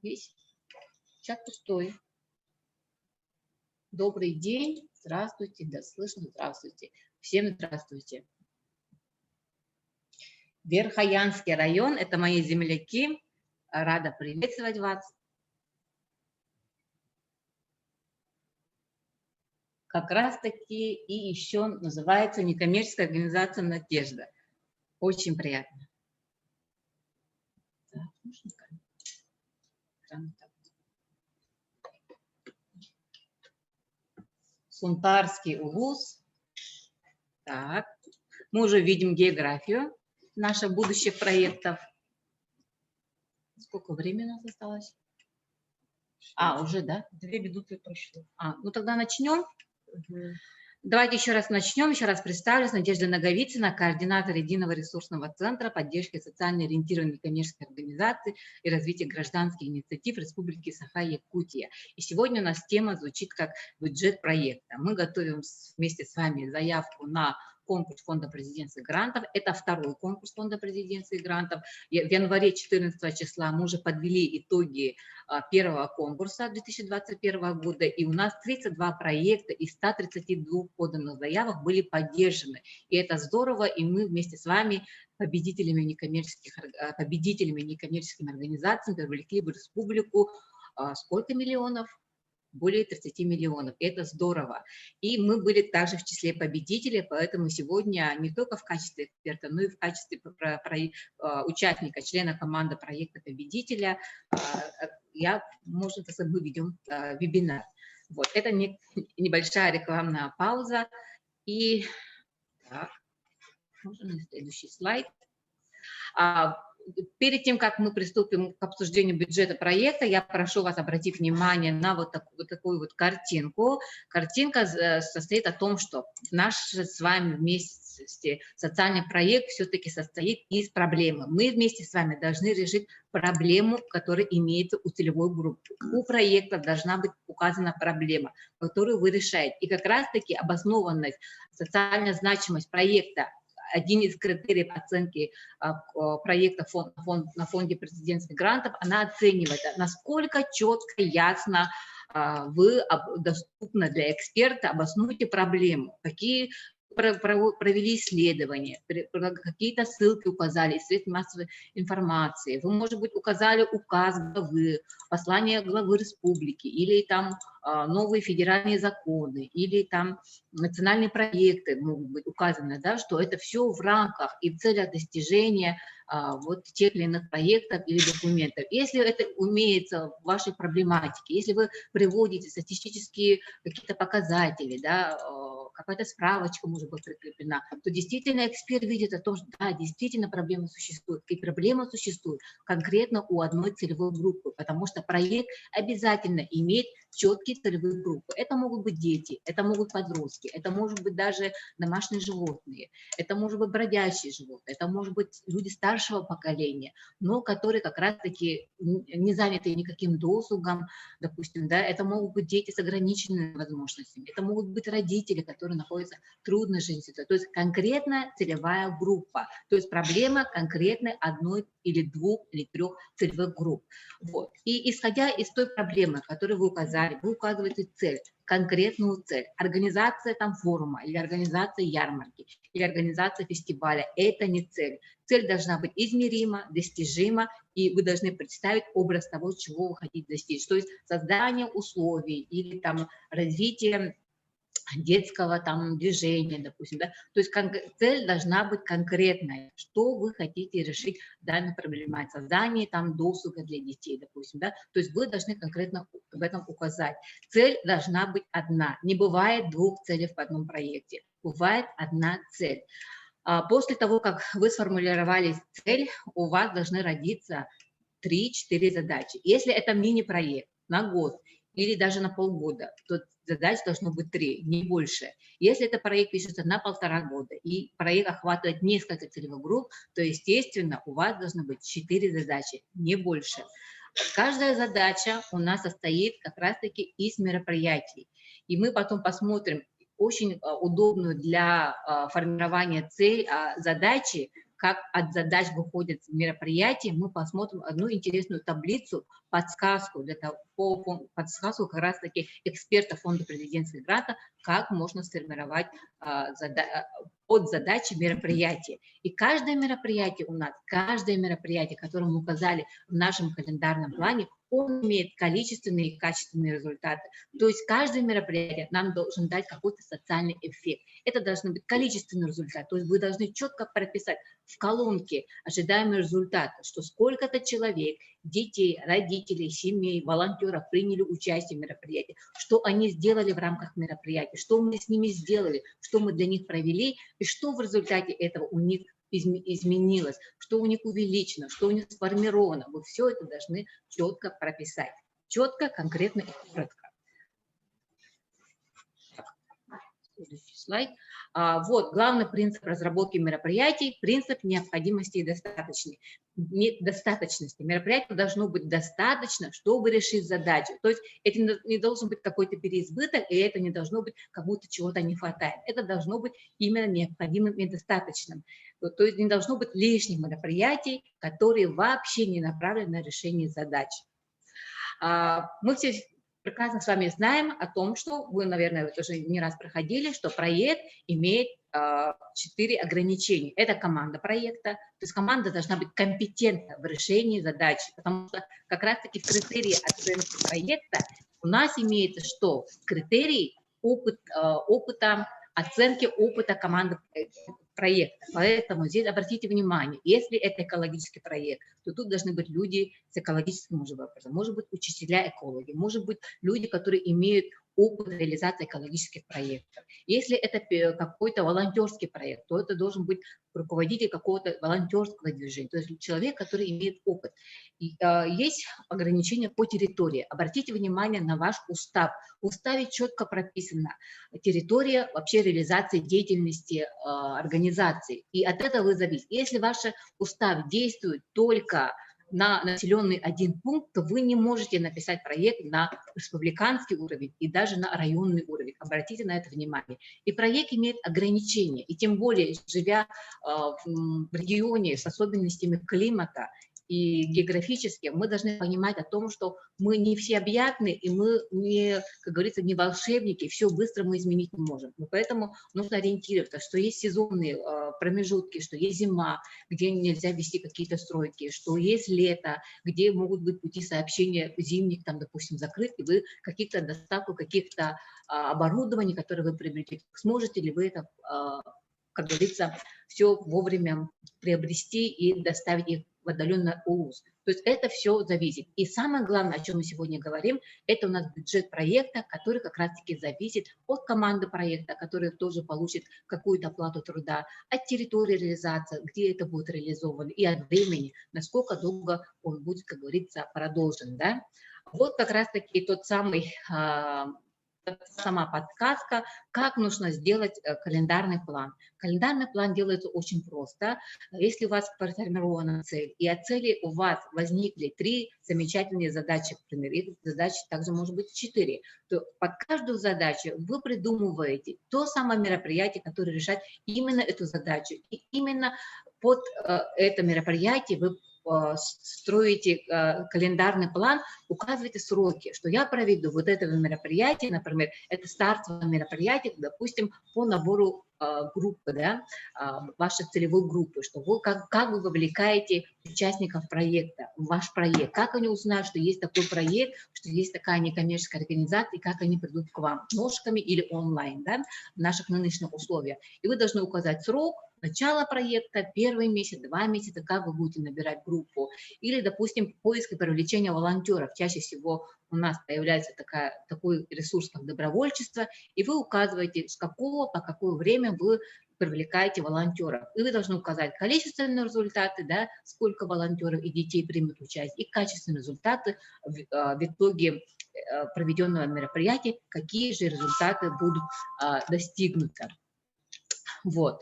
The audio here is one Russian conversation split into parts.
Есть? Чат пустой. Добрый день. Здравствуйте. Да, слышно. Здравствуйте. Всем здравствуйте. Верхоянский район. Это мои земляки. Рада приветствовать вас. Как раз-таки и еще называется некоммерческая организация «Надежда». Очень приятно. Так, Сунтарский улус. Так, мы уже видим географию наших будущих проектов. Сколько времени у нас осталось? Уже, да? 2 минуты прошло. Ну тогда начнем. Давайте еще раз начнем. Еще раз представлюсь. Надежда Наговицына, координатор Единого ресурсного центра поддержки социально ориентированной коммерческой организации и развития гражданских инициатив Республики Саха-Якутия. И сегодня у нас тема звучит как бюджет проекта. Мы готовим вместе с вами заявку на конкурс Фонда президентских грантов. Это второй конкурс Фонда президентских грантов. В январе 14 числа мы уже подвели итоги первого конкурса 2021 года, и у нас 32 проекта из 132 поданных заявок были поддержаны. И это здорово, и мы вместе с вами победителями некоммерческими организациями привлекли в республику сколько миллионов? Более 30 миллионов. Это здорово. И мы были также в числе победителей, поэтому сегодня не только в качестве эксперта, но и в качестве участника, члена команды проекта победителя мы ведем вебинар. Вот. Это небольшая рекламная пауза. И так, можно на следующий слайд. Перед тем, как мы приступим к обсуждению бюджета проекта, я прошу вас обратить внимание на вот такую картинку. Картинка состоит о том, что наш с вами вместе социальный проект все-таки состоит из проблемы. Мы вместе с вами должны решить проблему, которая имеется у целевой группы. У проекта должна быть указана проблема, которую вы решаете. И как раз-таки обоснованность, социальная значимость проекта, один из критериев оценки проекта на фонде президентских грантов, она оценивает, насколько четко, ясно вы доступны для эксперта, обоснуйте проблему, какие провели исследования, какие-то ссылки указали из средств массовой информации. Вы, может быть, указали указ главы, послание главы республики, или там новые федеральные законы, или там национальные проекты могут быть указаны, да, что это все в рамках и в целях достижения вот тех или иных проектов или документов. Если это умеется в вашей проблематике, если вы приводите статистические какие-то показатели, да, какая-то справочка может быть прикреплена, то действительно эксперт видит о том, что да, действительно проблема существует. И проблема существует конкретно у одной целевой группы, потому что проект обязательно имеет четкие целевые группы. Это могут быть дети, это могут быть подростки, это может быть даже домашние животные, это может быть бродячие животные, это может быть люди старшего поколения, но которые как раз-таки не заняты никаким досугом, допустим, да, это могут быть дети с ограниченными возможностями, это могут быть родители, которые находятся в трудной жизненной ситуации, то есть конкретная целевая группа, то есть проблема конкретной одной или двух или трех целевых групп. Вот. И исходя из той проблемы, которую вы указали, вы указываете цель, конкретную цель. Организация там форума, или организация ярмарки, или организация фестиваля – это не цель. Цель должна быть измерима, достижима, и вы должны представить образ того, чего вы хотите достичь. То есть создание условий или там развитие детского там движения, допустим, да, то есть цель должна быть конкретная, что вы хотите решить в данной проблематике, создание там досуга для детей, допустим, да, то есть вы должны конкретно об этом указать. Цель должна быть одна, не бывает двух целей в одном проекте, бывает одна цель. После того, как вы сформулировали цель, у вас должны родиться 3-4 задачи. Если это мини-проект на год или даже на полгода, то задач должно быть 3, не больше. Если это проект пишется на 1,5 года, и проект охватывает несколько целевых групп, то, естественно, у вас должно быть 4 задачи, не больше. Каждая задача у нас состоит как раз-таки из мероприятий. И мы потом посмотрим очень удобную для формирования задачи, как от задач выходят мероприятия, мы посмотрим одну интересную таблицу, подсказку, подсказку как раз-таки экспертов Фонда президентских грантов, как можно сформировать под задачи мероприятия. И каждое мероприятие у нас, каждое мероприятие, которое мы указали в нашем календарном плане, он имеет количественные и качественные результаты. То есть каждое мероприятие нам должен дать какой-то социальный эффект. Это должен быть количественный результат. То есть вы должны четко прописать в колонке ожидаемый результат, что сколько-то человек, детей, родителей, семей, волонтеров приняли участие в мероприятии, что они сделали в рамках мероприятия, что мы с ними сделали, что мы для них провели, и что в результате этого у них изменилось, что у них увеличено, что у них сформировано. Вы все это должны четко прописать. Четко, конкретно и коротко. Следующий слайд. Вот главный принцип разработки мероприятий, принцип необходимости и достаточности. Мероприятие должно быть достаточно, чтобы решить задачу. То есть это не должен быть какой-то переизбыток, и это не должно быть, как будто чего-то не хватает. Это должно быть именно необходимым и достаточным. То есть не должно быть лишних мероприятий, которые вообще не направлены на решение задач. Мы все прекрасно с вами знаем о том, что вы, наверное, тоже не раз проходили, что проект имеет 4 ограничения. Это команда проекта, то есть команда должна быть компетентна в решении задачи, потому что как раз-таки в критерии оценки проекта у нас имеется что? Критерий опыта, оценки опыта команды проекта. Поэтому здесь обратите внимание, если это экологический проект, то тут должны быть люди с экологическим образом, может быть учителя-экологи, может быть люди, которые имеют опыт реализации экологических проектов. Если это какой-то волонтерский проект, то это должен быть руководитель какого-то волонтерского движения, то есть человек, который имеет опыт. И, есть ограничения по территории. Обратите внимание на ваш устав. В уставе четко прописана территория вообще реализации деятельности организации. И от этого вы зависите. Если ваш устав действует только на населенный один пункт, то вы не можете написать проект на республиканский уровень и даже на районный уровень. Обратите на это внимание. И проект имеет ограничения. И тем более, живя в регионе с особенностями климата и географически, мы должны понимать о том, что мы не всеобъятны, и мы, не, как говорится, не волшебники, все быстро мы изменить не можем. И поэтому нужно ориентироваться, что есть сезонные промежутки, что есть зима, где нельзя вести какие-то стройки, что есть лето, где могут быть пути сообщения зимних, там, допустим, закрыты, и вы каких-то доставку, каких-то оборудований, которые вы приобретете, сможете ли вы это, как говорится, все вовремя приобрести и доставить их в отдаленный ОУЗ. То есть это все зависит. И самое главное, о чем мы сегодня говорим, это у нас бюджет проекта, который как раз-таки зависит от команды проекта, которая тоже получит какую-то оплату труда, от территории реализации, где это будет реализовано, и от времени, насколько долго он будет, как говорится, продолжен. Да? Вот как раз-таки тот самый... сама подсказка, как нужно сделать календарный план. Календарный план делается очень просто. Если у вас сформирована цель, и от цели у вас возникли 3 замечательные задачи, например, и задачи также может быть 4, то под каждую задачу вы придумываете то самое мероприятие, которое решает именно эту задачу. И именно под это мероприятие вы строите календарный план, указываете сроки, что я проведу вот это мероприятие, например, это стартовое мероприятие, допустим, по набору группы, да, вашей целевой группы, что вы, как вы вовлекаете участников проекта в ваш проект, как они узнают, что есть такой проект, что есть такая некоммерческая организация, и как они придут к вам ножками или онлайн, да, в наших нынешних условиях. И вы должны указать срок, начало проекта, 1 месяц, 2 месяца, как вы будете набирать группу. Или, допустим, поиск и привлечение волонтеров. Чаще всего у нас появляется такой ресурс, как добровольчество, и вы указываете, с какого по какое время вы привлекаете волонтеров. И вы должны указать количественные результаты, да, сколько волонтеров и детей примут участие, и качественные результаты в итоге проведенного мероприятия, какие же результаты будут достигнуты. Вот.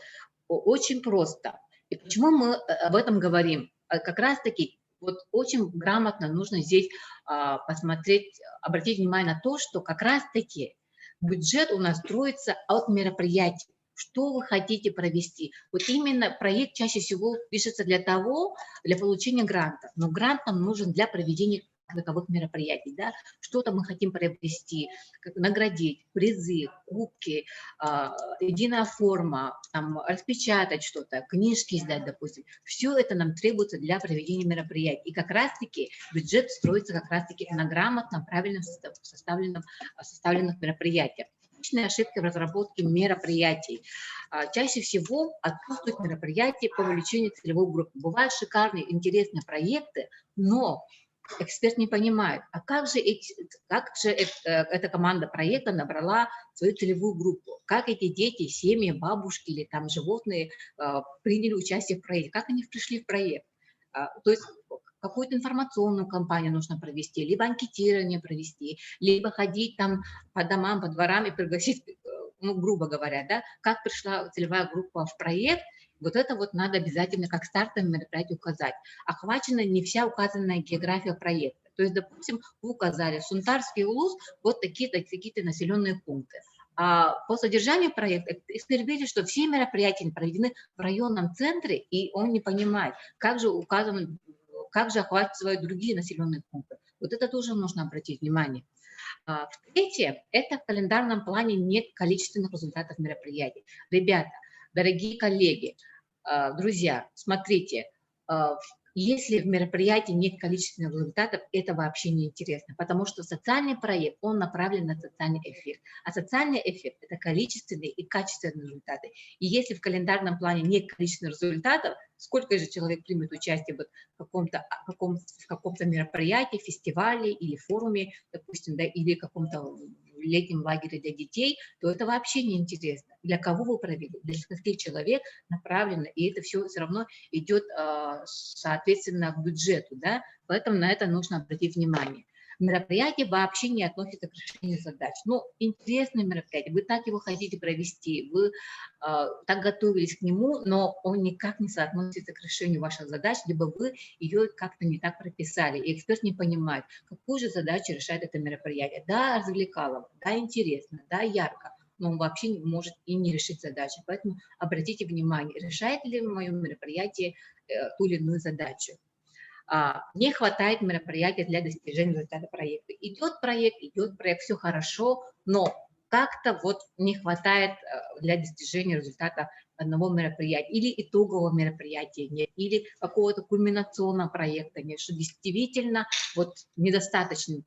Очень просто. И почему мы об этом говорим? Как раз-таки вот очень грамотно нужно здесь посмотреть, обратить внимание на то, что как раз-таки бюджет у нас строится от мероприятий. что вы хотите провести. Вот именно проект чаще всего пишется для получения гранта, но грант нам нужен для проведения таковых мероприятий, да, что-то мы хотим приобрести, наградить, призы, кубки, единая форма, там, распечатать что-то, книжки издать, допустим. Все это нам требуется для проведения мероприятий. И как раз-таки бюджет строится как раз-таки на грамотном, правильно составленных мероприятиях. Личные ошибки в разработке мероприятий. Чаще всего отсутствуют мероприятия по вовлечению целевой группы. Бывают шикарные, интересные проекты, но эксперт не понимает, а как же эта команда проекта набрала свою целевую группу, как эти дети, семьи, бабушки или там животные приняли участие в проекте, как они пришли в проект. То есть какую-то информационную кампанию нужно провести, либо анкетирование провести, либо ходить там по домам, по дворам и пригласить, ну, грубо говоря, да, как пришла целевая группа в проект. Вот это вот надо обязательно как стартовое мероприятие указать. Охвачена не вся указанная география проекта. То есть, допустим, вы указали Сунтарский улус, вот такие-то населенные пункты. А по содержанию проекта эксперт видит, что все мероприятия проведены в районном центре, и он не понимает, как же охватывают другие населенные пункты. Вот это тоже нужно обратить внимание. В-третьих, это в календарном плане нет количественных результатов мероприятий. Ребята, дорогие коллеги, друзья, смотрите, если в мероприятии нет количественных результатов, это вообще не интересно, потому что социальный проект, он направлен на социальный эффект, а социальный эффект – это количественные и качественные результаты. И если в календарном плане нет количественных результатов, сколько же человек примет участие в каком-то мероприятии, фестивале или форуме, допустим, да, или каком-то летнем лагере для детей, то это вообще не интересно. Для кого вы провели, для скольких человек направлено, и это все равно идет, соответственно, к бюджету, да, поэтому на это нужно обратить внимание. Мероприятие вообще не относится к решению задач. Ну, интересное мероприятие, вы так его хотите провести, вы так готовились к нему, но он никак не соотносится к решению ваших задач, либо вы ее как-то не так прописали, и эксперт не понимает, какую же задачу решает это мероприятие. Да, развлекало, да, интересно, да, ярко, но он вообще не может и не решить задачи. Поэтому обратите внимание, решает ли мое мероприятие ту или иную задачу. Не хватает мероприятия для достижения результата проекта. Идет проект, все хорошо, но как-то вот не хватает для достижения результата одного мероприятия, или итогового мероприятия нет, или какого-то кульминационного проекта нет, что действительно вот недостаточно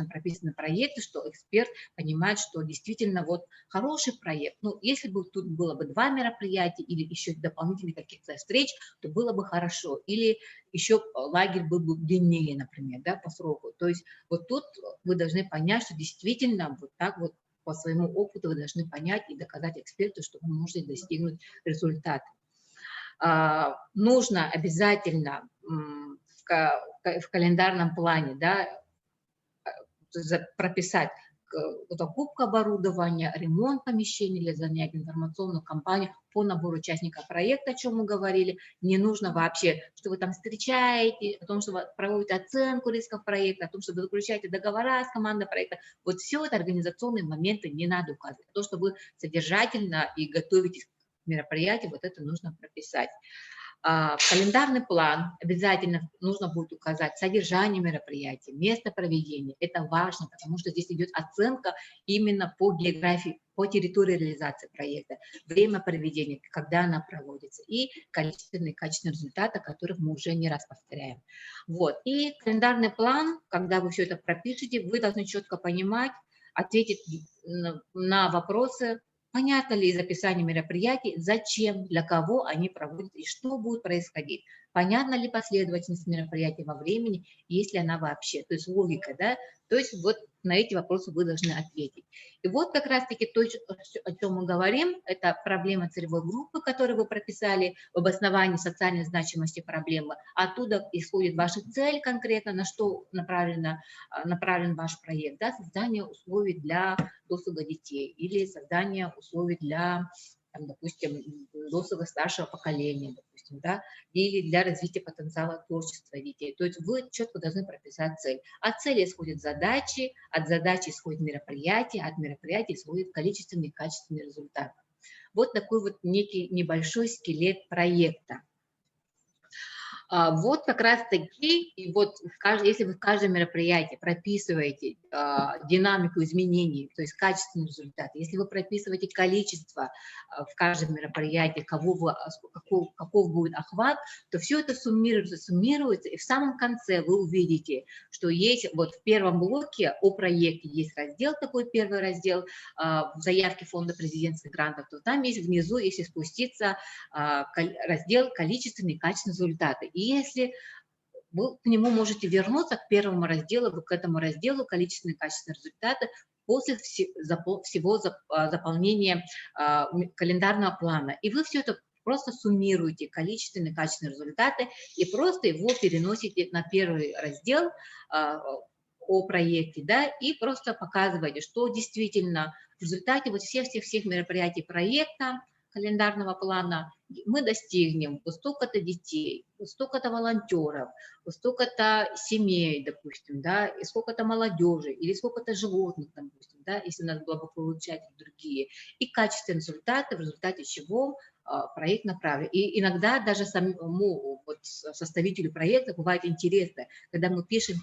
прописаны проекты, что эксперт понимает, что действительно вот хороший проект, ну, если бы тут было бы 2 мероприятия или еще дополнительных каких-то встреч, то было бы хорошо, или еще лагерь был бы длиннее, например, да, по сроку. То есть вот тут вы должны понять, что действительно вот так вот по своему опыту вы должны понять и доказать эксперту, что вы можете достигнуть результата. Нужно обязательно в календарном плане, да, прописать закупку оборудования, ремонт помещений для занятий, информационную кампанию по набору участников проекта, о чем мы говорили. Не нужно вообще, что вы там встречаете, о том, что вы проводите оценку рисков проекта, о том, что вы заключаете договора с командой проекта. Вот все это организационные моменты не надо указывать. То, что вы содержательно и готовитесь к мероприятию, вот это нужно прописать. Календарный план обязательно нужно будет указать содержание мероприятия, место проведения. Это важно, потому что здесь идет оценка именно по географии, по территории реализации проекта, время проведения, когда она проводится, и количественные и качественные результаты, которых мы уже не раз повторяем. Вот. И календарный план, когда вы все это пропишете, вы должны четко понимать, ответить на вопросы, понятно ли из описания мероприятий, зачем, для кого они проводятся и что будет происходить. Понятна ли последовательность мероприятий во времени, есть ли она вообще, то есть логика, да, то есть вот на эти вопросы вы должны ответить. И вот как раз-таки то, о чем мы говорим, это проблема целевой группы, которую вы прописали в обосновании социальной значимости проблемы. Оттуда исходит ваша цель конкретно, на что направлен ваш проект, да, создание условий для досуга детей или создание условий для, там, допустим, досуга старшего поколения, допустим, да, или для развития потенциала творчества детей. То есть вы четко должны прописать цель. От цели исходят задачи, от задачи исходит мероприятие, от мероприятия исходит количественный и качественный результат. вот такой вот некий небольшой скелет проекта. Вот как раз-таки, и вот если вы в каждом мероприятии прописываете динамику изменений, то есть качественный результат, если вы прописываете количество в каждом мероприятии, каков будет охват, то все это суммируется, и в самом конце вы увидите, что есть вот в первом блоке о проекте есть раздел, такой первый раздел в заявке фонда президентских грантов, то там есть внизу, если спуститься, раздел количественные и качественные результаты. И если вы к нему можете вернуться, к первому разделу, к этому разделу количественные и качественные результаты после всего заполнения календарного плана. И вы все это просто суммируете, количественные и качественные результаты, и просто его переносите на первый раздел о проекте, да, и просто показываете, что действительно в результате вот всех мероприятий проекта, календарного плана мы достигнем вот столько-то детей, вот столько-то волонтеров, вот столько-то семей, допустим, да, и сколько-то молодежи, или сколько-то животных, допустим, да, если у нас благополучатели другие, и качественные результаты, в результате чего проект направлен. И иногда даже самому вот составителю проекта бывает интересно, когда мы пишем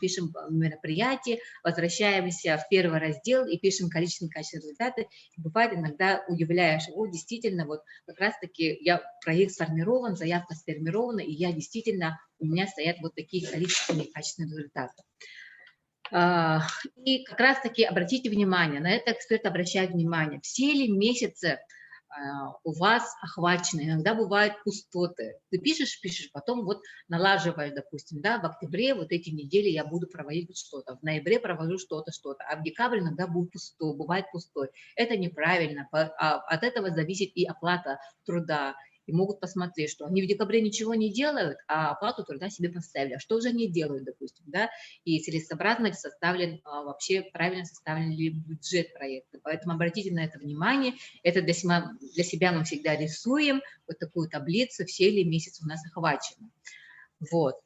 мероприятие, возвращаемся в первый раздел и пишем количественные и качественные результаты, и бывает иногда удивляешь, действительно, вот как раз-таки проект сформирован, заявка сформирована, и у меня стоят вот такие количественные и качественные результаты. И как раз-таки обратите внимание, на это эксперт обращает внимание, все ли месяцы у вас охвачены, иногда бывают пустоты. Ты пишешь, потом вот налаживаешь, допустим, да, в октябре вот эти недели я буду проводить что-то, в ноябре провожу что-то, а в декабре иногда бывает пустой. Это неправильно, от этого зависит и оплата труда. И могут посмотреть, что они в декабре ничего не делают, а оплату труда себе поставили. А что же они делают, допустим, да? И целесообразно ли вообще правильно составлен ли бюджет проекта. Поэтому обратите на это внимание. Это для себя мы всегда рисуем вот такую таблицу, все ли месяцы у нас охвачены. Вот.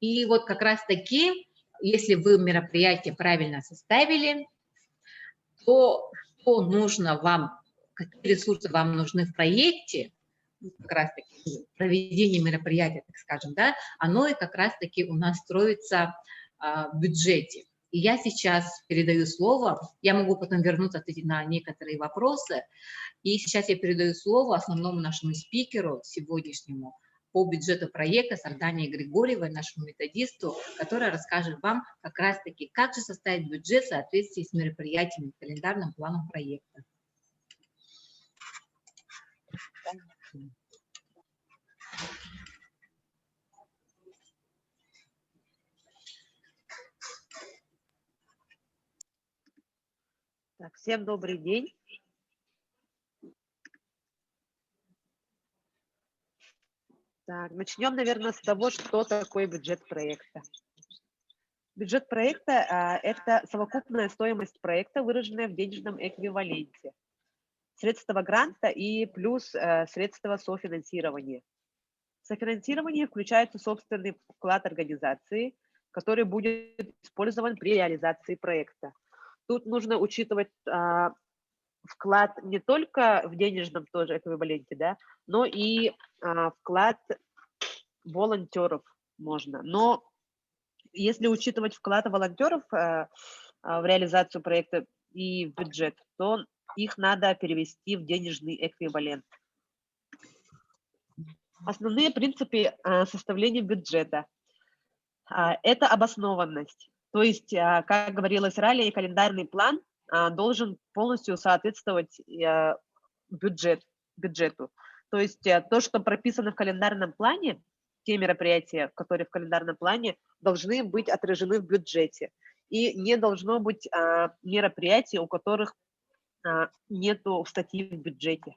И вот как раз-таки, если вы мероприятие правильно составили, то что нужно вам, какие ресурсы вам нужны в проекте, как раз-таки проведение мероприятия, так скажем, да, оно и как раз-таки у нас строится в бюджете. И я сейчас передаю слово, я могу потом вернуться на некоторые вопросы, и сейчас я передаю слово основному нашему спикеру сегодняшнему по бюджету проекта Сардании Григорьевой, нашему методисту, которая расскажет вам как раз-таки, как же составить бюджет в соответствии с мероприятиями, календарным планом проекта. Так, всем добрый день. Так, начнем, наверное, с того, что такое бюджет проекта. Бюджет проекта – это совокупная стоимость проекта, выраженная в денежном эквиваленте. Средства гранта и плюс средства софинансирования. Софинансирование включается собственный вклад организации, который будет использован при реализации проекта. Тут нужно учитывать вклад не только в денежном тоже эквиваленте, да, но и вклад волонтеров можно. Но если учитывать вклад волонтеров в реализацию проекта и в бюджет, то их надо перевести в денежный эквивалент. Основные принципы составления бюджета – это обоснованность. То есть, как говорилось ранее, календарный план должен полностью соответствовать бюджету. То есть то, что прописано в календарном плане, те мероприятия, которые в календарном плане, должны быть отражены в бюджете. И не должно быть мероприятий, у которых нету статьи в бюджете.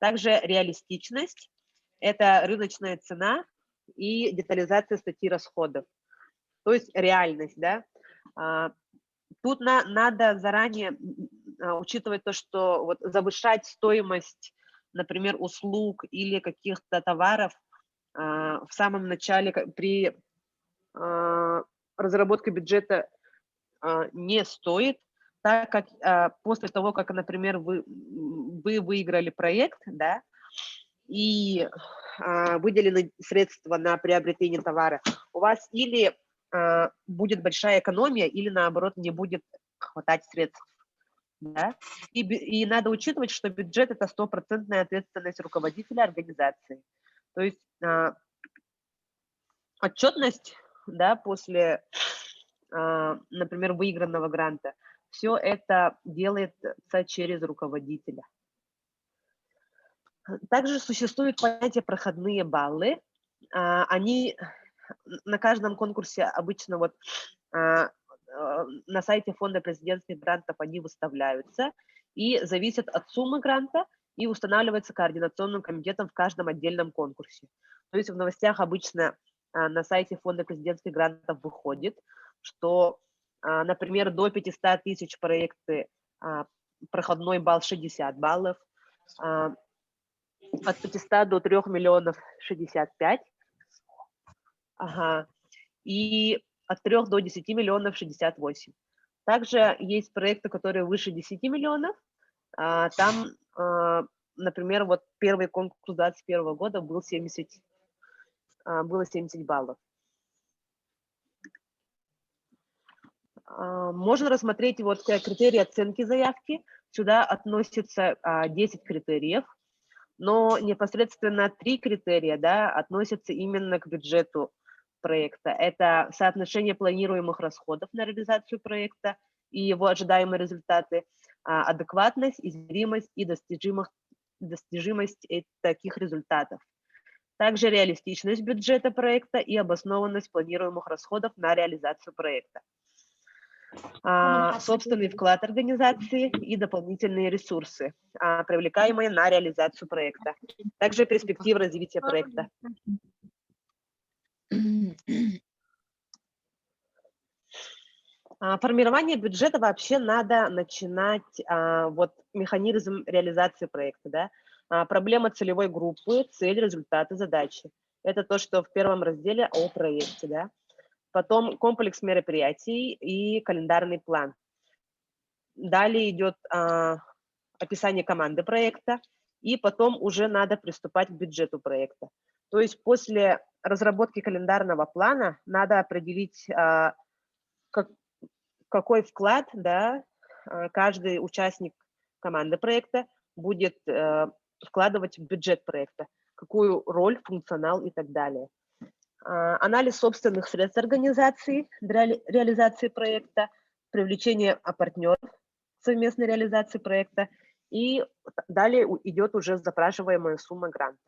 Также реалистичность – это рыночная цена и детализация статьи расходов. То есть реальность, да. Тут надо заранее учитывать то, что вот завышать стоимость, например, услуг или каких-то товаров в самом начале при разработке бюджета не стоит, так как после того, как, например, вы вы выиграли проект, да, и выделены средства на приобретение товара, у вас или будет большая экономия, или наоборот не будет хватать средств. Да? И надо учитывать, что бюджет – это стопроцентная ответственность руководителя организации. То есть отчетность, да, после, например, выигранного гранта, все это делается через руководителя. Также существует понятие проходные баллы. Они на каждом конкурсе обычно вот на сайте фонда президентских грантов они выставляются и зависят от суммы гранта и устанавливается координационным комитетом в каждом отдельном конкурсе. То есть в новостях обычно на сайте фонда президентских грантов выходит, что, например, до 500 тысяч проекты проходной балл 60 баллов, от 500 до 3 миллионов 65, ага, и от 3 до 10 миллионов 68. Также есть проекты, которые выше 10 миллионов. Там, например, вот первый конкурс 2021 года был было 70 баллов. Можно рассмотреть вот критерии оценки заявки. Сюда относятся 10 критериев, но непосредственно 3 критерия, да, относятся именно к бюджету проекта. Это соотношение планируемых расходов на реализацию проекта и его ожидаемые результаты, адекватность, измеримость и достижимость таких результатов. Также реалистичность бюджета проекта и обоснованность планируемых расходов на реализацию проекта. Собственный вклад организации и дополнительные ресурсы, привлекаемые на реализацию проекта. Также перспективы развития проекта. Формирование бюджета вообще надо начинать, вот механизм реализации проекта, да? Проблема целевой группы, цель, результаты, задачи. Это то, что в первом разделе о проекте, да? Потом комплекс мероприятий и календарный план. Далее идет описание команды проекта, и потом уже надо приступать к бюджету проекта. То есть после разработки календарного плана надо определить, какой вклад, да, каждый участник команды проекта будет вкладывать в бюджет проекта, какую роль, функционал и так далее. Анализ собственных средств организации для реализации проекта, привлечение партнеров совместной реализации проекта, и далее идет уже запрашиваемая сумма гранта.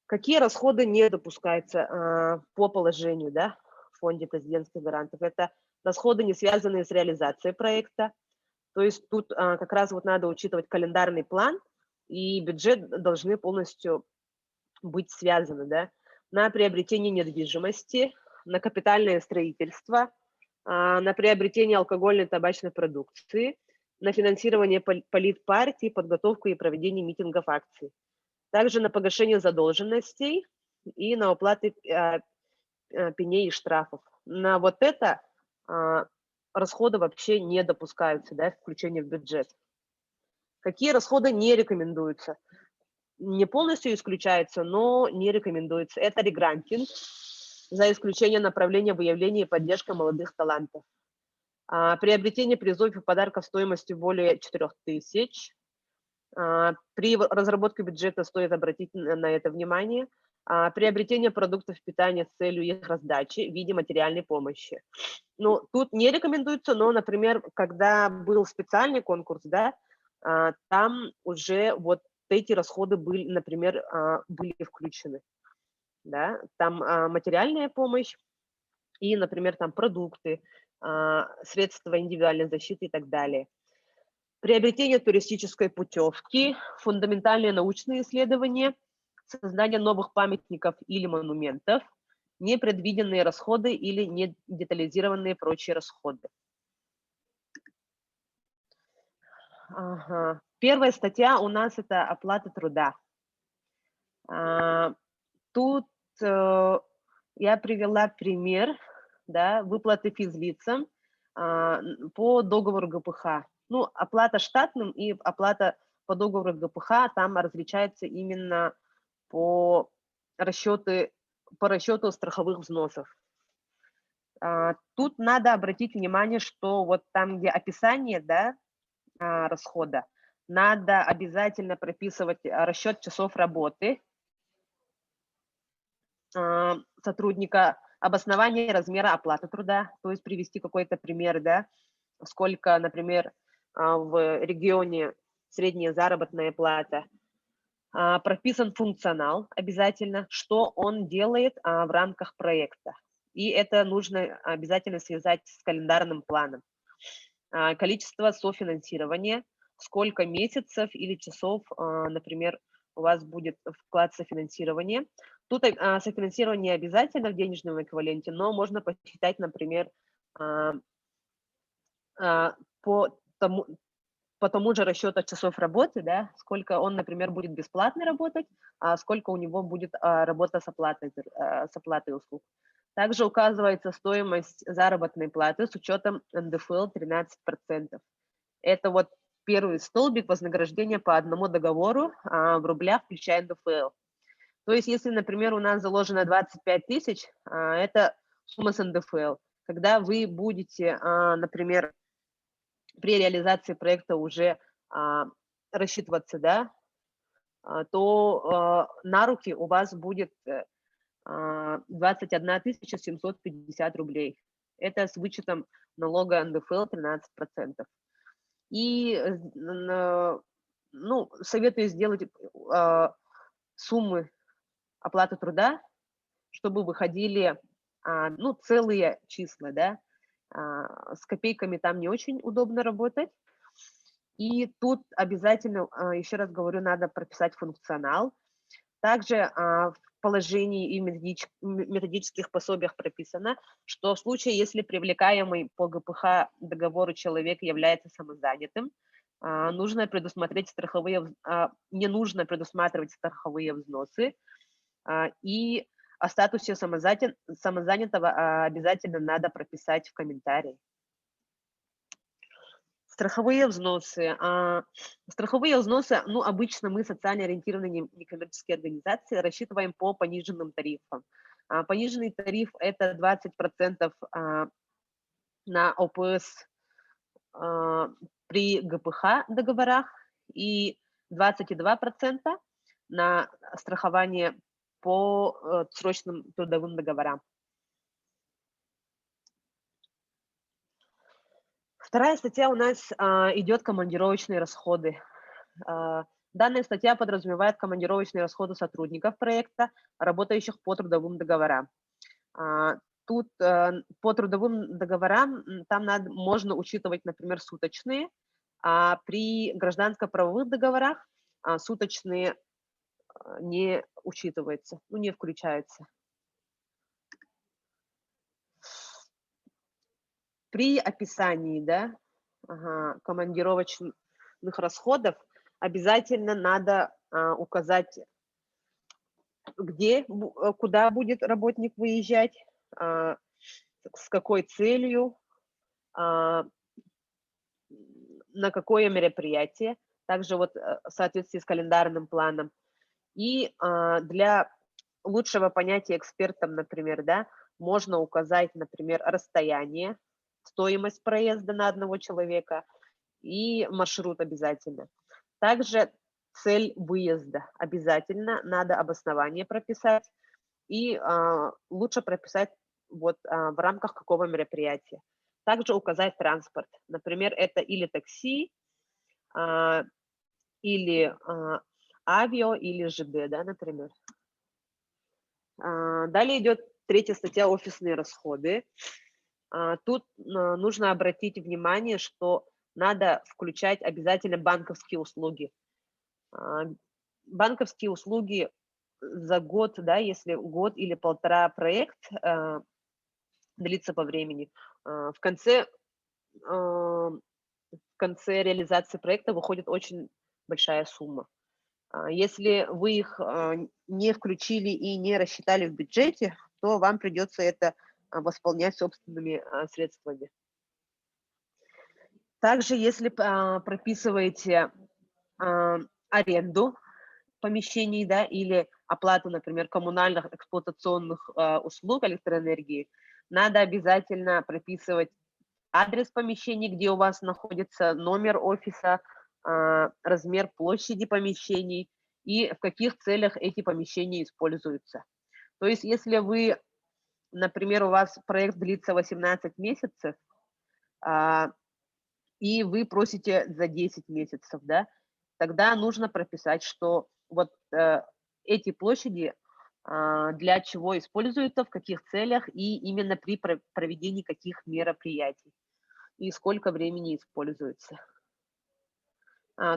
Какие расходы не допускаются по положению, да, в фонде президентских грантов? Это расходы, не связанные с реализацией проекта. То есть тут как раз вот надо учитывать календарный план, и бюджет должны полностью быть связаны, да, на приобретение недвижимости, на капитальное строительство, на приобретение алкогольной и табачной продукции, на финансирование политпартий, подготовку и проведение митингов, акций. Также на погашение задолженностей и на уплаты пеней и штрафов. На вот это расходы вообще не допускаются, да, включение в бюджет. Какие расходы не рекомендуются? Не полностью исключается, но не рекомендуется. Это регрантинг, за исключением направления выявления и поддержка молодых талантов. Приобретение призов и подарков стоимостью более 4000. При разработке бюджета стоит обратить на это внимание. Приобретение продуктов питания с целью их раздачи в виде материальной помощи. Ну, тут не рекомендуется, но, например, когда был специальный конкурс, да, там уже вот эти расходы были, например, были включены. Да? Там материальная помощь и, например, там продукты, средства индивидуальной защиты и так далее. Приобретение туристической путевки, фундаментальные научные исследования, создание новых памятников или монументов, непредвиденные расходы или не детализированные прочие расходы. Ага. Первая статья у нас это оплата труда. Тут я привела пример, да, выплаты физлицам по договору ГПХ. Ну, оплата штатным и оплата по договору ГПХ там различается именно по расчету страховых взносов. Тут надо обратить внимание, что вот там, где описание, да, расхода, надо обязательно прописывать расчет часов работы сотрудника, обоснование размера оплаты труда, то есть привести какой-то пример, да, сколько, например, в регионе средняя заработная плата. Прописан функционал обязательно, что он делает в рамках проекта. И это нужно обязательно связать с календарным планом. Количество софинансирования, сколько месяцев или часов, например, у вас будет вклад софинансирования. Тут софинансирование не обязательно в денежном эквиваленте, но можно посчитать, например, по тому же расчету часов работы, да, сколько он, например, будет бесплатно работать, а сколько у него будет работа с оплатой услуг. Также указывается стоимость заработной платы с учетом НДФЛ 13%. Это вот первый столбик вознаграждения по одному договору в рублях, включая НДФЛ. То есть, если, например, у нас заложено 25 тысяч, это сумма с НДФЛ. Когда вы будете, например, при реализации проекта уже рассчитываться, да, то на руки у вас будет 21 750 рублей. Это с вычетом налога НДФЛ 13%. И, ну, советую сделать суммы оплаты труда, чтобы выходили, ну, целые числа, да. С копейками там не очень удобно работать. И тут обязательно, еще раз говорю, надо прописать функционал. Также в положении и методических пособиях прописано, что в случае, если привлекаемый по ГПХ договору человек является самозанятым, нужно предусмотреть не нужно предусматривать страховые взносы, и о статусе самозанятого обязательно надо прописать в комментарии. Страховые взносы. Страховые взносы, ну, обычно мы, социально ориентированные некоммерческие организации, рассчитываем по пониженным тарифам. Пониженный тариф – это 20% на ОПС при ГПХ договорах и 22% на страхование по срочным трудовым договорам. Вторая статья у нас идет командировочные расходы. Данная статья подразумевает командировочные расходы сотрудников проекта, работающих по трудовым договорам. Тут по трудовым договорам там можно учитывать, например, суточные, а при гражданско-правовых договорах суточные не учитываются, ну, не включаются. При описании, да, командировочных расходов обязательно надо указать, куда будет работник выезжать, с какой целью, на какое мероприятие, также вот в соответствии с календарным планом. И для лучшего понятия экспертам, например, да, можно указать, например, расстояние, стоимость проезда на одного человека и маршрут обязательно. Также цель выезда обязательно надо обоснование прописать и лучше прописать вот в рамках какого мероприятия. Также указать транспорт. Например, это или такси, или авиа, или ЖД, да, например. Далее идет третья статья «Офисные расходы». Тут нужно обратить внимание, что надо включать обязательно банковские услуги. Банковские услуги за год, да, если год или полтора проект длится по времени, в конце реализации проекта выходит очень большая сумма. Если вы их не включили и не рассчитали в бюджете, то вам придется это восполнять собственными средствами. Также, если прописываете аренду помещений, да, или оплату, например, коммунальных эксплуатационных услуг электроэнергии, надо обязательно прописывать адрес помещений, где у вас находится номер офиса, размер площади помещений и в каких целях эти помещения используются. То есть, если вы, например, у вас проект длится 18 месяцев, и вы просите за 10 месяцев, да, тогда нужно прописать, что вот эти площади для чего используются, в каких целях и именно при проведении каких мероприятий и сколько времени используется.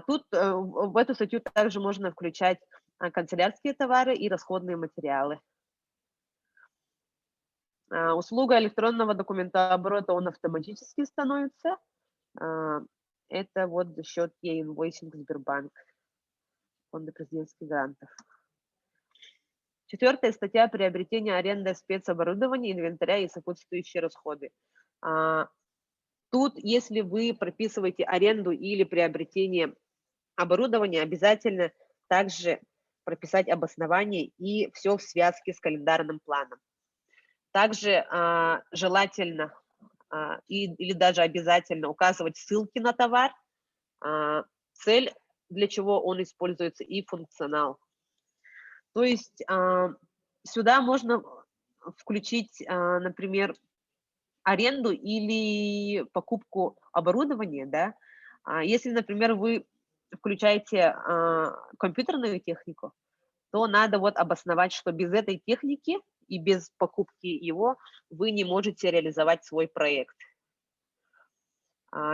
Тут в эту статью также можно включать канцелярские товары и расходные материалы. Услуга электронного документооборота, он автоматически становится. Это вот за счет e-инвойсинг Сбербанк, фонда президентских грантов. 4 статья приобретения, аренда спецоборудования, инвентаря и сопутствующие расходы. Тут, если вы прописываете аренду или приобретение оборудования, обязательно также прописать обоснование и все в связке с календарным планом. Также желательно или даже обязательно указывать ссылки на товар, цель, для чего он используется, и функционал. То есть сюда можно включить, например, аренду или покупку оборудования, да. Если, например, вы включаете компьютерную технику, то надо вот обосновать, что без этой техники и без покупки его вы не можете реализовать свой проект.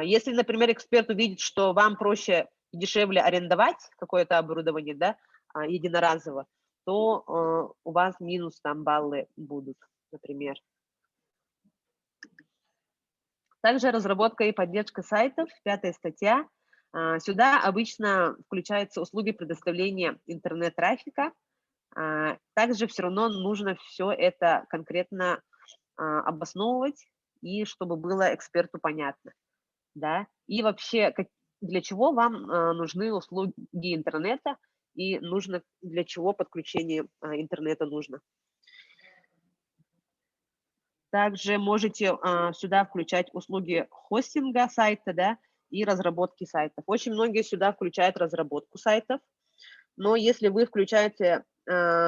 Если, например, эксперт увидит, что вам проще и дешевле арендовать какое-то оборудование, да, единоразово, то у вас минус там баллы будут, например. Также разработка и поддержка сайтов, 5 статья. Сюда обычно включаются услуги предоставления интернет-трафика. Также все равно нужно все это конкретно обосновывать, и чтобы было эксперту понятно. Да? И вообще, для чего вам нужны услуги интернета, и нужно для чего подключение интернета нужно. Также можете сюда включать услуги хостинга сайта, да, и разработки сайтов. Очень многие сюда включают разработку сайтов, но если вы включаете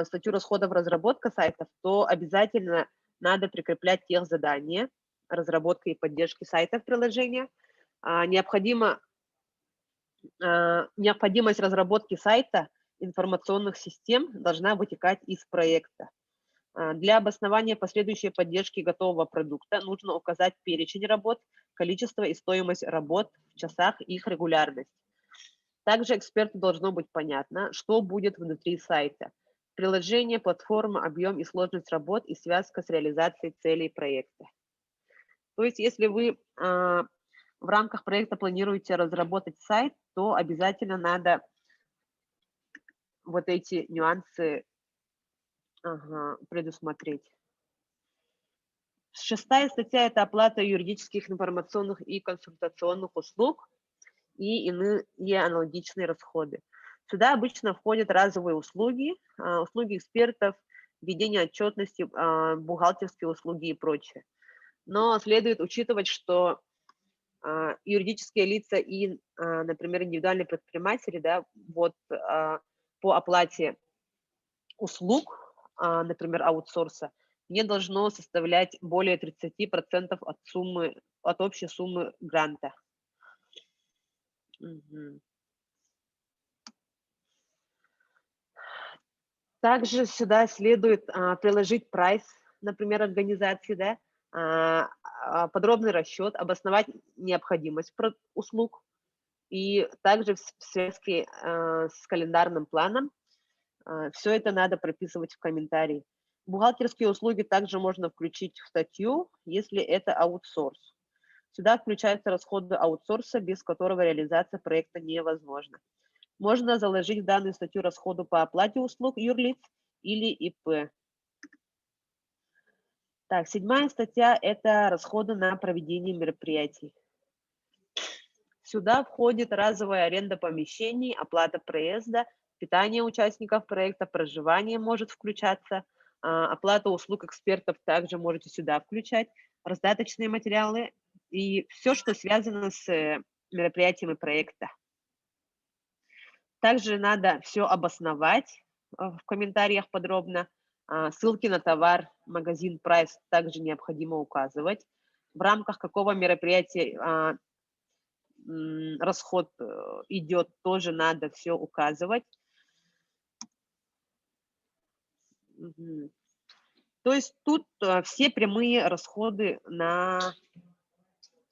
статью расходов разработка сайтов, то обязательно надо прикреплять техзадания, разработка и поддержки сайтов приложения. Необходимость разработки сайта информационных систем должна вытекать из проекта. Для обоснования последующей поддержки готового продукта нужно указать перечень работ, количество и стоимость работ в часах и их регулярность. Также эксперту должно быть понятно, что будет внутри сайта. Приложение, платформа, объем и сложность работ и связка с реализацией целей проекта. То есть, если вы в рамках проекта планируете разработать сайт, то обязательно надо вот эти нюансы предусмотреть. 6 статья – это оплата юридических, информационных и консультационных услуг и иные аналогичные расходы. Сюда обычно входят разовые услуги, услуги экспертов, ведение отчетности, бухгалтерские услуги и прочее. Но следует учитывать, что юридические лица и, например, индивидуальные предприниматели, да, вот по оплате услуг, например, аутсорса, не должно составлять более 30% от общей суммы гранта. Также сюда следует приложить прайс, например, организации, да, подробный расчет, обосновать необходимость услуг и также в связке с календарным планом. Все это надо прописывать в комментарии. Бухгалтерские услуги также можно включить в статью, если это аутсорс. Сюда включаются расходы аутсорса, без которого реализация проекта невозможна. Можно заложить в данную статью расходы по оплате услуг юрлиц или ИП. Так, 7 статья – это расходы на проведение мероприятий. Сюда входит разовая аренда помещений, оплата проезда, питание участников проекта, проживание может включаться, оплата услуг экспертов также можете сюда включать, раздаточные материалы и все, что связано с мероприятиями проекта. Также надо все обосновать в комментариях подробно. Ссылки на товар, магазин, прайс также необходимо указывать. В рамках какого мероприятия расход идет, тоже надо все указывать. Мгм. То есть тут все прямые расходы на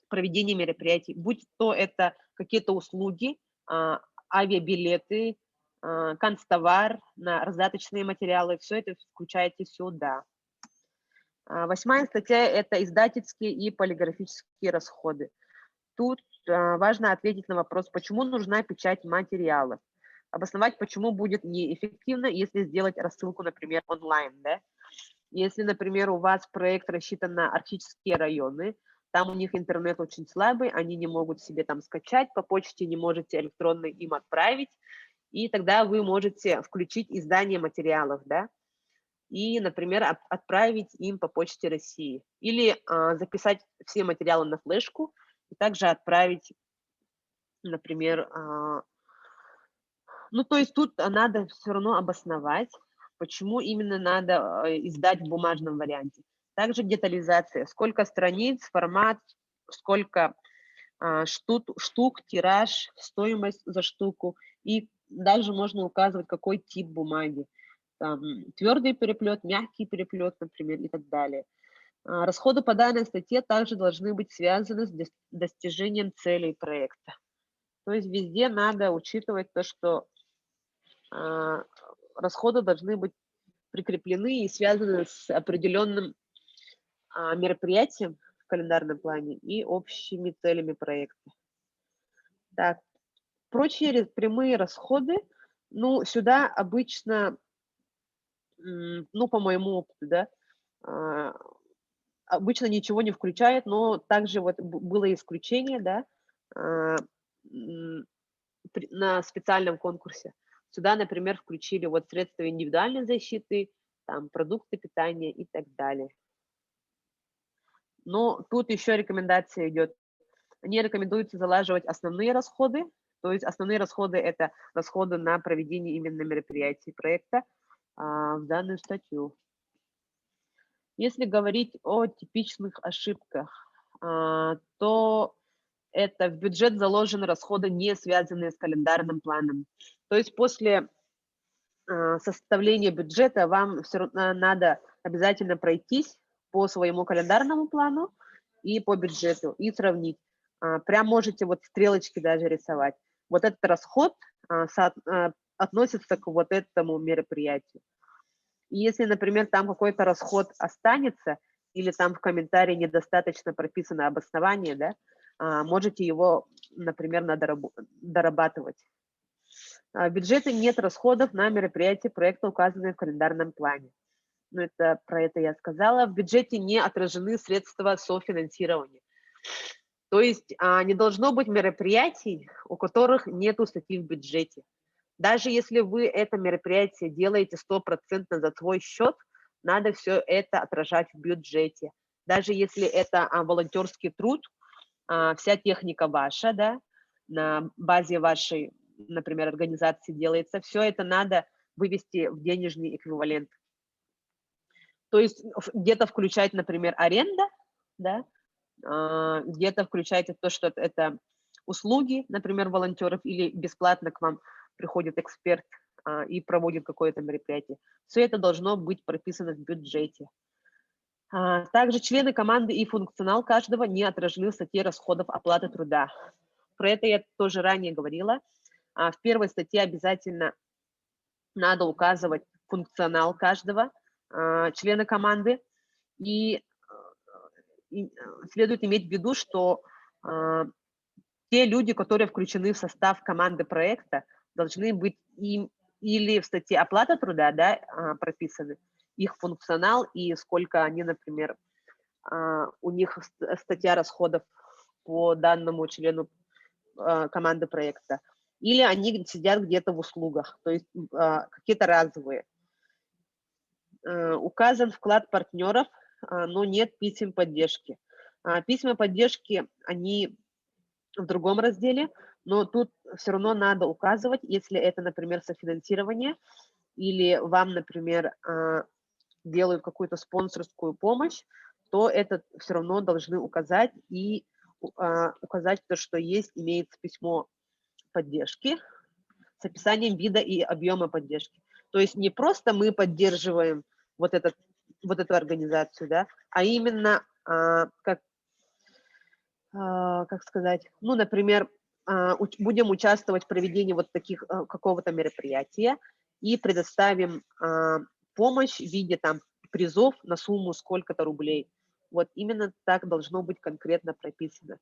проведение мероприятий, будь то это какие-то услуги, авиабилеты, канцтовар, на раздаточные материалы, все это включайте сюда. 8 статья – это издательские и полиграфические расходы. Тут важно ответить на вопрос, почему нужна печать материалов. Обосновать, почему будет неэффективно, если сделать рассылку, например, онлайн. Да? Если, например, у вас проект рассчитан на арктические районы, там у них интернет очень слабый, они не могут себе там скачать, по почте не можете электронно им отправить, и тогда вы можете включить издание материалов, да, и, например, отправить им по почте России. Или записать все материалы на флешку и также отправить, например, ну, то есть тут надо все равно обосновать, почему именно надо издать в бумажном варианте. Также детализация, сколько страниц, формат, сколько штук, тираж, стоимость за штуку. И также можно указывать, какой тип бумаги. Там, твердый переплет, мягкий переплет, например, и так далее. Расходы по данной статье также должны быть связаны с достижением целей проекта. То есть везде надо учитывать то, что расходы должны быть прикреплены и связаны с определенным мероприятием в календарном плане и общими целями проекта. Так, прочие прямые расходы, ну, сюда обычно, ну, по моему опыту, да, обычно ничего не включает, но также вот было исключение, да, на специальном конкурсе. Сюда, например, включили вот средства индивидуальной защиты, там, продукты питания и так далее. Но тут еще рекомендация идет. Не рекомендуется залаживать основные расходы, то есть основные расходы – это расходы на проведение именно мероприятий проекта в данную статью. Если говорить о типичных ошибках, то это в бюджет заложены расходы, не связанные с календарным планом. То есть после составления бюджета вам все равно надо обязательно пройтись по своему календарному плану и по бюджету и сравнить. Прям можете вот стрелочки даже рисовать. Вот этот расход относится к вот этому мероприятию. И если, например, там какой-то расход останется, или там в комментарии недостаточно прописано обоснование, да, можете его, например, дорабатывать. В бюджете нет расходов на мероприятия проекта, указанные в календарном плане. Ну, про это я сказала. В бюджете не отражены средства софинансирования. То есть не должно быть мероприятий, у которых нету статьи в бюджете. Даже если вы это мероприятие делаете 100% за свой счет, надо все это отражать в бюджете. Даже если это волонтерский труд, вся техника ваша, да, на базе вашей, например, организации делается, все это надо вывести в денежный эквивалент. То есть где-то включать, например, аренда, да, где-то включайте то, что это услуги, например, волонтеров, или бесплатно к вам приходит эксперт и проводит какое-то мероприятие. Все это должно быть прописано в бюджете. Также члены команды и функционал каждого не отражены в статье расходов оплаты труда. Про это я тоже ранее говорила. В первой статье обязательно надо указывать функционал каждого члена команды. И следует иметь в виду, что те люди, которые включены в состав команды проекта, должны быть им или в статье оплата труда, да, прописаны, их функционал и сколько они, например, у них статья расходов по данному члену команды проекта, или они сидят где-то в услугах, то есть какие-то разовые. Указан вклад партнеров, но нет писем поддержки. Письма поддержки, они в другом разделе, но тут все равно надо указывать, если это, например, софинансирование, или вам, например, делают какую-то спонсорскую помощь, то это все равно должны указать и указать то, что есть, имеется письмо поддержки с описанием вида и объема поддержки. То есть не просто мы поддерживаем вот эту организацию, да, а именно как сказать, ну, например, будем участвовать в проведении вот таких какого-то мероприятия и предоставим помощь в виде там призов на сумму сколько-то рублей. Вот именно так должно быть конкретно прописано.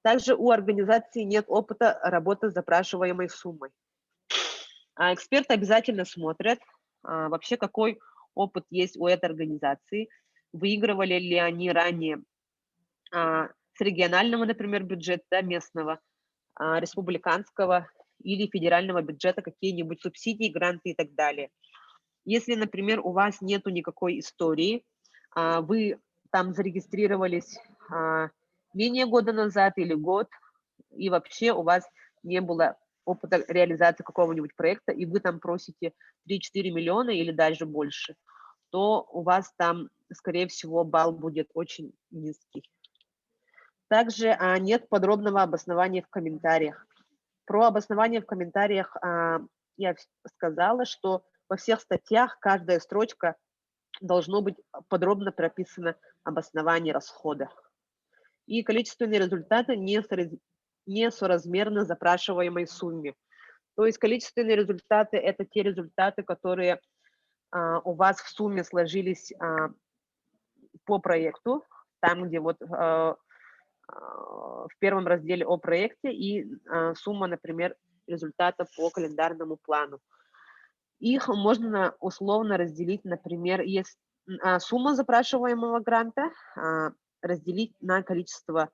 Также у организации нет опыта работы с запрашиваемой суммой. Эксперты обязательно смотрят вообще, какой опыт есть у этой организации, выигрывали ли они ранее с регионального, например, бюджета местного, республиканского или федерального бюджета какие-нибудь субсидии, гранты и так далее. Если, например, у вас нету никакой истории, вы там зарегистрировались менее года назад или год, и вообще у вас не было опыта реализации какого-нибудь проекта, и вы там просите 3-4 миллиона или даже больше, то у вас там, скорее всего, балл будет очень низкий. Также нет подробного обоснования в комментариях. Про обоснование в комментариях я сказала, что во всех статьях каждая строчка должно быть подробно прописано обоснование расхода. И количественные результаты несоразмерны запрашиваемой сумме. То есть количественные результаты – это те результаты, которые у вас в сумме сложились по проекту, там, где вот в первом разделе о проекте и сумма, например, результата по календарному плану. Их можно условно разделить, например, если сумма запрашиваемого гранта разделить на количество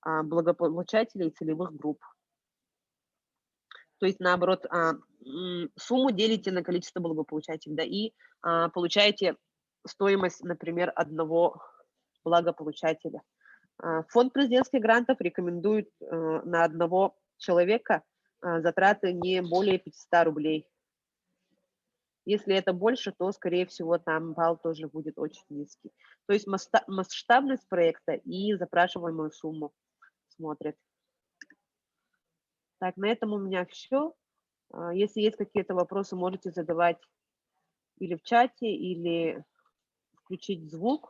благополучателей и целевых групп. То есть, наоборот, сумму делите на количество благополучателей, да, и получаете стоимость, например, одного благополучателя. Фонд президентских грантов рекомендует на одного человека затраты не более 500 рублей. Если это больше, то, скорее всего, там балл тоже будет очень низкий. То есть масштабность проекта и запрашиваемую сумму смотрят. Так, на этом у меня все. Если есть какие-то вопросы, можете задавать или в чате, или включить звук.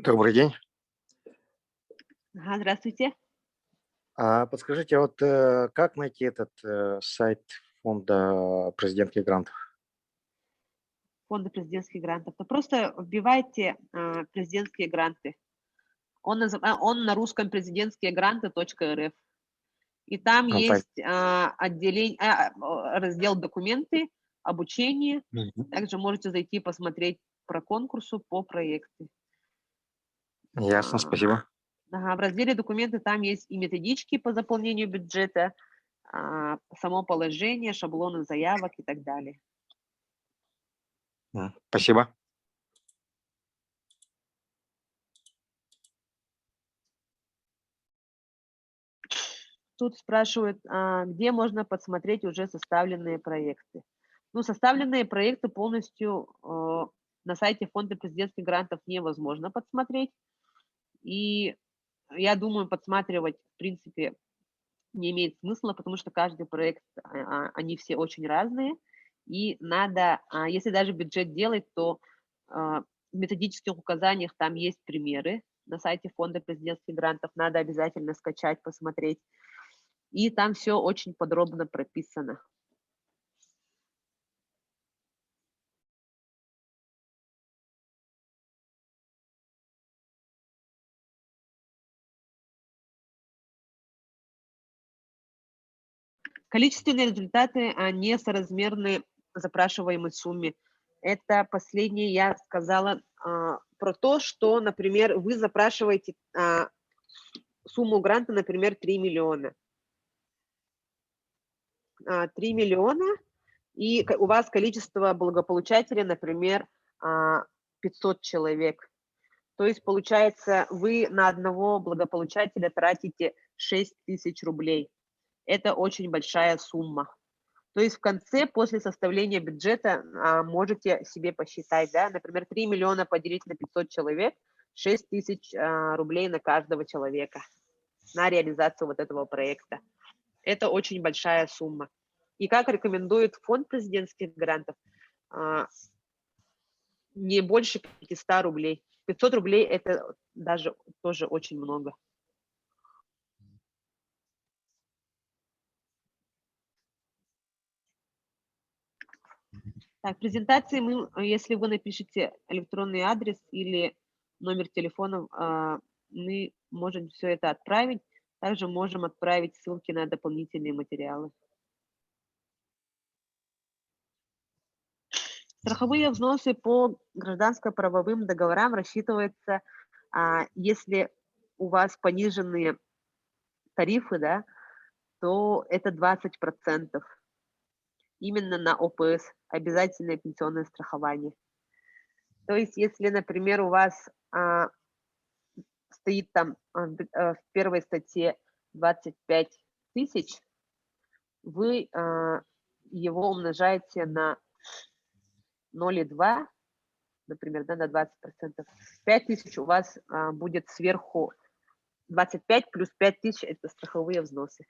Добрый день. Ага, здравствуйте. Подскажите, вот как найти этот сайт фонда президентских грантов? Фонда президентских грантов. То просто вбивайте президентские гранты. Он на русском президентские гранты.рф. И там Так. есть раздел «Документы», «Обучение». Также можете зайти посмотреть про конкурсы по проекту. Ясно, спасибо. В разделе «Документы» там есть и методички по заполнению бюджета, само положение, шаблоны заявок и так далее. Спасибо. Тут спрашивают, где можно посмотреть уже составленные проекты. Ну, составленные проекты полностью на сайте Фонда президентских грантов невозможно подсмотреть. И я думаю, подсматривать, в принципе, не имеет смысла, потому что каждый проект, они все очень разные. И надо, если даже бюджет делать, то в методических указаниях там есть примеры на сайте Фонда президентских грантов. Надо обязательно скачать, посмотреть. И там все очень подробно прописано. Количественные результаты несоразмерны запрашиваемой сумме. Это последнее я сказала про то, что, например, вы запрашиваете сумму гранта, например, 3 миллиона. 3 миллиона, и у вас количество благополучателей, например, 500 человек. То есть, получается, вы на одного благополучателя тратите 6 тысяч рублей. Это очень большая сумма. То есть в конце, после составления бюджета, можете себе посчитать, да, например, 3 миллиона поделить на 500 человек, 6 тысяч рублей на каждого человека на реализацию вот этого проекта. Это очень большая сумма. И как рекомендует фонд президентских грантов, не больше 500 рублей. 500 рублей – это даже тоже очень много. Так, в презентации если вы напишите электронный адрес или номер телефона, мы можем все это отправить. Также можем отправить ссылки на дополнительные материалы. Страховые взносы по гражданско-правовым договорам рассчитываются, если у вас пониженные тарифы, да, то это 20%. Именно на ОПС, обязательное пенсионное страхование. То есть, если, например, у вас стоит там в первой статье 25 тысяч, вы его умножаете на 0,2, например, да, на 20%. 5 тысяч у вас будет сверху 25 плюс 5 тысяч – это страховые взносы.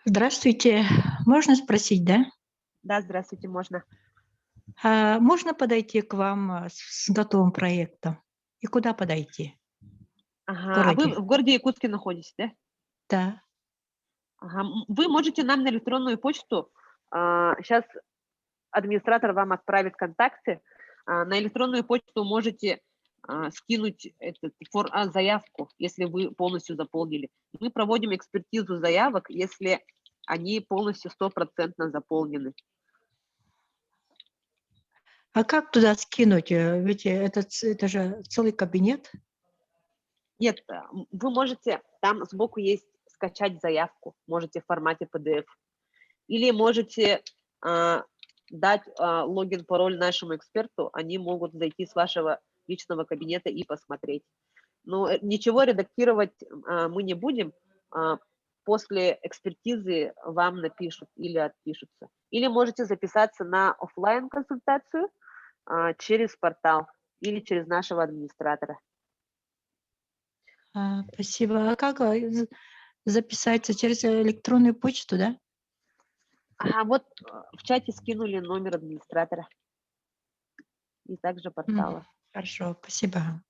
Здравствуйте. Можно спросить, да? Да, здравствуйте, можно. Можно подойти к вам с готовым проектом? И куда подойти? Ага. А вы городе. в городе Якутске находитесь, да? Да. Ага. Вы можете нам на электронную почту, сейчас администратор вам отправит контакты, на электронную почту можете скинуть заявку, если вы полностью заполнили. Мы проводим экспертизу заявок, если они полностью 100% заполнены. А как туда скинуть? Ведь это же целый кабинет. Нет, вы можете, там сбоку есть скачать заявку, можете в формате PDF. Или можете дать логин, пароль нашему эксперту, они могут зайти с вашего личного кабинета и посмотреть. Но ничего редактировать мы не будем. После экспертизы вам напишут или отпишутся. Или можете записаться на офлайн консультацию через портал или через нашего администратора. Спасибо. А как записаться через электронную почту, да? Вот в чате скинули номер администратора и также портала. Хорошо, спасибо.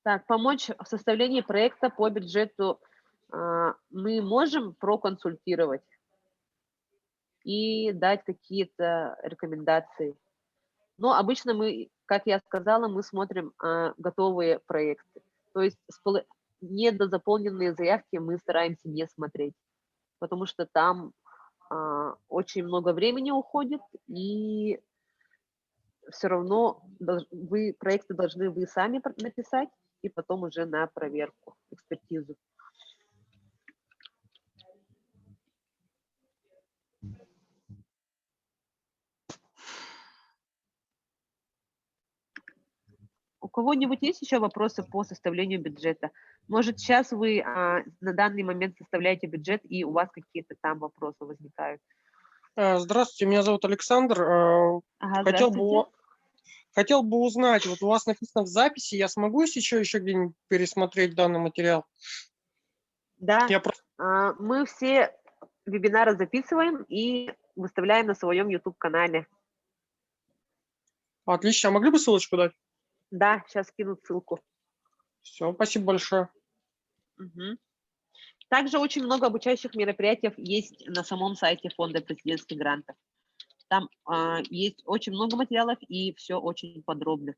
Так, помочь в составлении проекта по бюджету мы можем проконсультировать и дать какие-то рекомендации. Но обычно мы, как я сказала, мы смотрим готовые проекты. То есть недозаполненные заявки мы стараемся не смотреть, потому что там очень много времени уходит, и все равно проекты должны вы сами написать, и потом уже на проверку, экспертизу. У кого-нибудь есть еще вопросы по составлению бюджета? Может, сейчас вы на данный момент составляете бюджет, и у вас какие-то там вопросы возникают? Здравствуйте, меня зовут Александр. Хотел бы узнать, вот у вас написано в записи, я смогу еще где-нибудь пересмотреть данный материал? Да, мы все вебинары записываем и выставляем на своем YouTube-канале. Отлично, а могли бы ссылочку дать? Да, сейчас кину ссылку. Все, спасибо большое. Угу. Также очень много обучающих мероприятий есть на самом сайте фонда президентских грантов. Там есть очень много материалов и все очень подробно.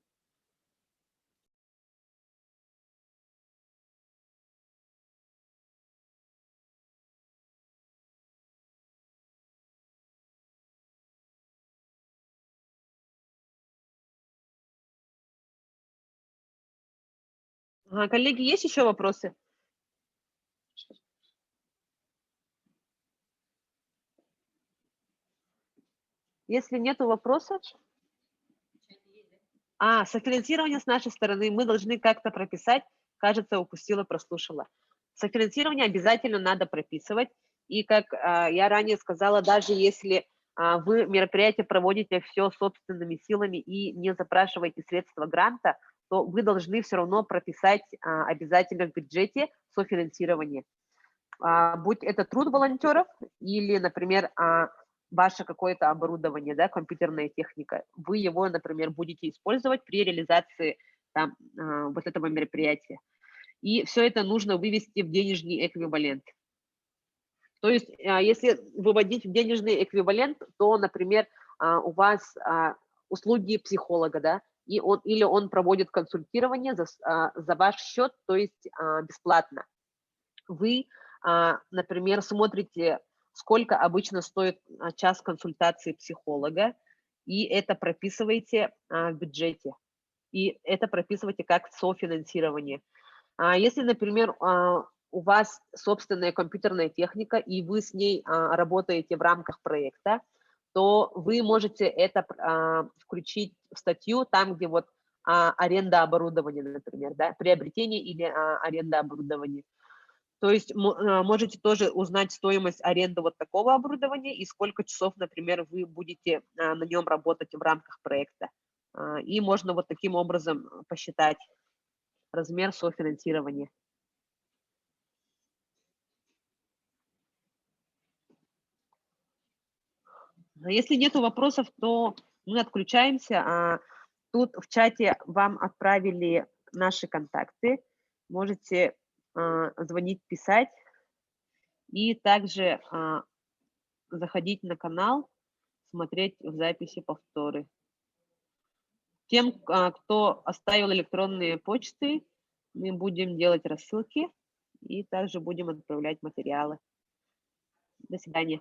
Коллеги, есть еще вопросы? Если нет вопросов, софинансирование с нашей стороны мы должны как-то прописать. Кажется, упустила, прослушала. Софинансирование обязательно надо прописывать. И как я ранее сказала, даже если вы мероприятие проводите все собственными силами и не запрашиваете средства гранта, то вы должны все равно прописать обязательно в бюджете софинансирование. Будь это труд волонтеров или, например, ваше какое-то оборудование, да, компьютерная техника, вы его, например, будете использовать при реализации там, вот этого мероприятия. И все это нужно вывести в денежный эквивалент. То есть, если выводить в денежный эквивалент, то, например, у вас услуги психолога, да, и он проводит консультирование за ваш счет, то есть бесплатно. Вы, например, смотрите, сколько обычно стоит час консультации психолога, и это прописываете в бюджете. И это прописываете как софинансирование. Если, например, у вас собственная компьютерная техника, и вы с ней работаете в рамках проекта, то вы можете это включить в статью, там, где вот аренда оборудования, например, да, приобретение или аренда оборудования. То есть можете тоже узнать стоимость аренды вот такого оборудования и сколько часов, например, вы будете на нем работать в рамках проекта. И можно вот таким образом посчитать размер софинансирования. Если нет вопросов, то мы отключаемся. Тут в чате вам отправили наши контакты. Можете звонить, писать. И также заходить на канал, смотреть в записи повторы. Тем, кто оставил электронные почты, мы будем делать рассылки и также будем отправлять материалы. До свидания.